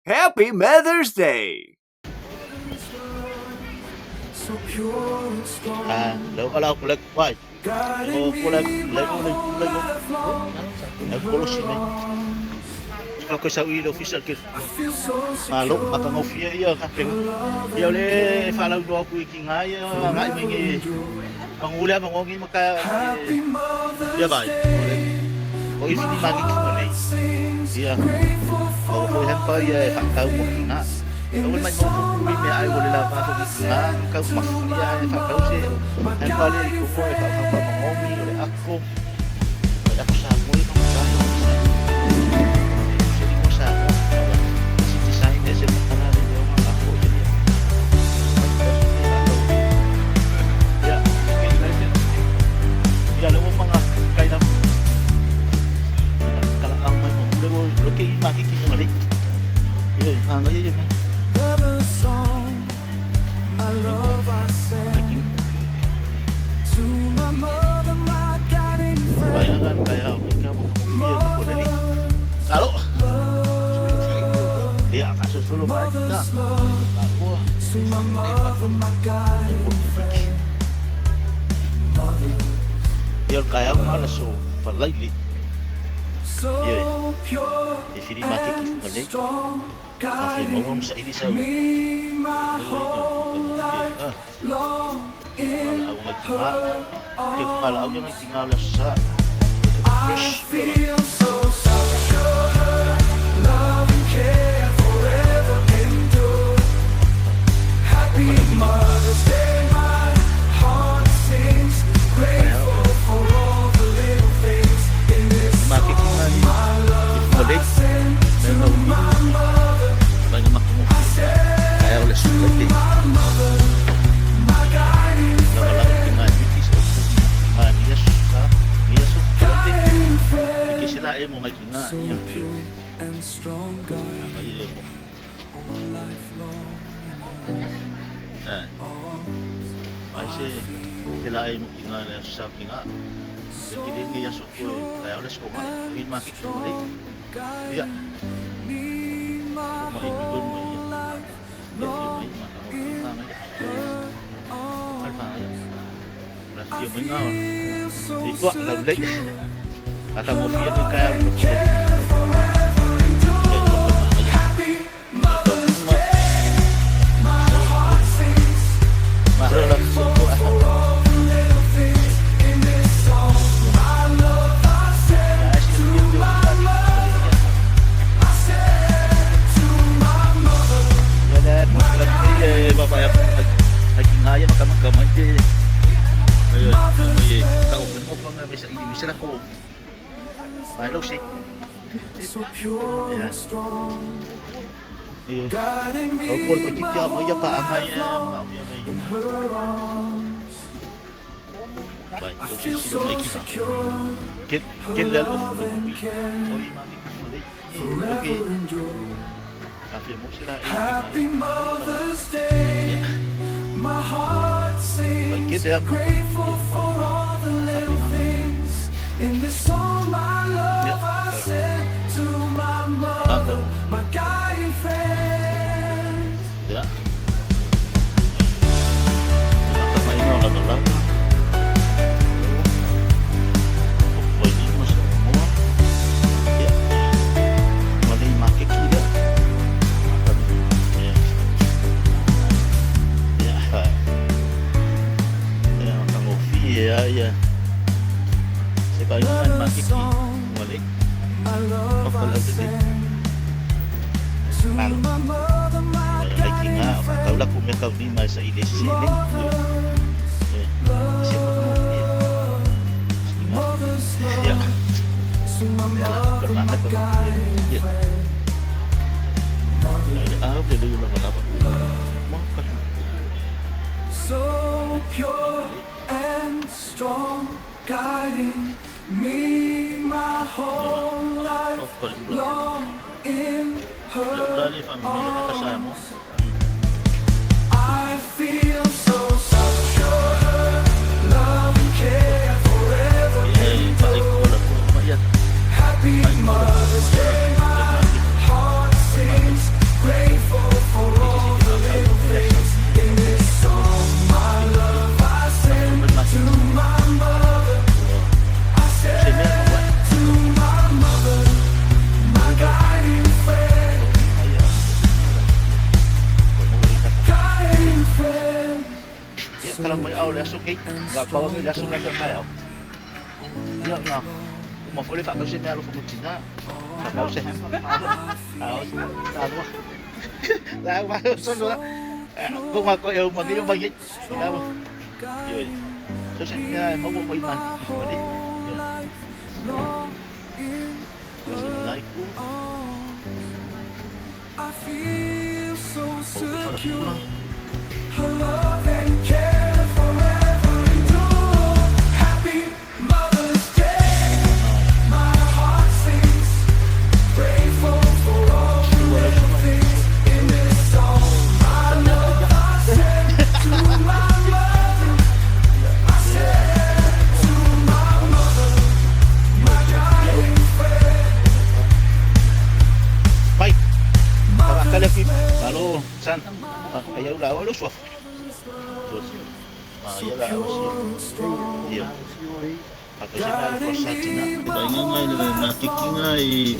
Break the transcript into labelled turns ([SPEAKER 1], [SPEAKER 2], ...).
[SPEAKER 1] Happy Mother's Day!
[SPEAKER 2] Lỡ có lâu lực vậy cô lên lấy cô lên cô xin đi kalau ke sawi lo official ke lo maka ngofia ia ka pe ia le fala do aku iki ngai ngai mengi pangula mangongi maka ia bai ko ifi di magi ko nei ia ko hampa ia fa tau mo na Kau main mau mimi ai boleh lah masuk di sana. Kau masuk dia fa tau se. Dan kali aku ko fa fa mangomi oleh aku. Aku samu itu saya. Jadi mo sa. Si design dia se mana dia aku jadi. Ya, ya lo mga kay na. Kalau ang may mo lo kay makikita mo rin. Yun, ano yun. Bayangkan kayak kamu kemudian dari kalau dia kasus dulu baca aku dia kayak mana so perlaili ya di mati kita tapi mau sa ini sa kalau aku tinggal sa Happy Mother's Day, my heart sings, grateful for all the little things in this song. My love I send to my mother. I said to my mother, my guiding friend. So pure and strong, guiding all life long. Masih sila ay ingat sa kinga. Jadi dia suku kaya oleh sekolah ini masih kembali. Ya. Mau ikut mai. Jadi mai apa ya. Rasio mengaw. Itu ada lek. Kata mau dia kaya so pure and strong. Guiding me in her arms. I feel so secure. Her love and care forever endure. Happy Mother's Day. My heart sings, grateful for all the little things in this song. My love I send to my mother, my guiding friend.
[SPEAKER 3] Ya. Kita main orang-orang. Ini masuk semua. Ya. Mulai makin kita. Ya. Ya. Ya, kamu via ya. Sebaiknya makin balik. Apa lagi sih? Lagi nga, kau lah punya kau ni masa ini sini. Siapa kamu ni? Ya. Ya, bermanfaat kamu. Ya. Ah, boleh dulu apa? Makan.
[SPEAKER 1] So pure and strong, guiding me my whole life long in her arms. I feel so secure, her love and care forever endure. Happy Mother's Day, my heart sings,
[SPEAKER 2] may awal ya suki. Gak bawa mi langsung lang kaya. Iya nga. Mafuli ka kasi meron ko mutina. Sabaw siya. Tawa. Tawa. Solo. Kung ako yung magiging bagit. Yun. So siya mabubuhay man. Balik. Kasi like ko.
[SPEAKER 1] I feel so
[SPEAKER 2] Parang
[SPEAKER 1] secure. Her love and care forever endure. Happy Mother's Day. My heart sings. Grateful for all the little things in this song. I love I said to my mother. I said to my mother. My guiding friend.
[SPEAKER 2] Bye. Tawakkal fi. Lalu san ayaw la ulos wa. Ayaw la ulos. Iya. Ako siya na ko sa tina.
[SPEAKER 3] Kaya nga, nakikingay.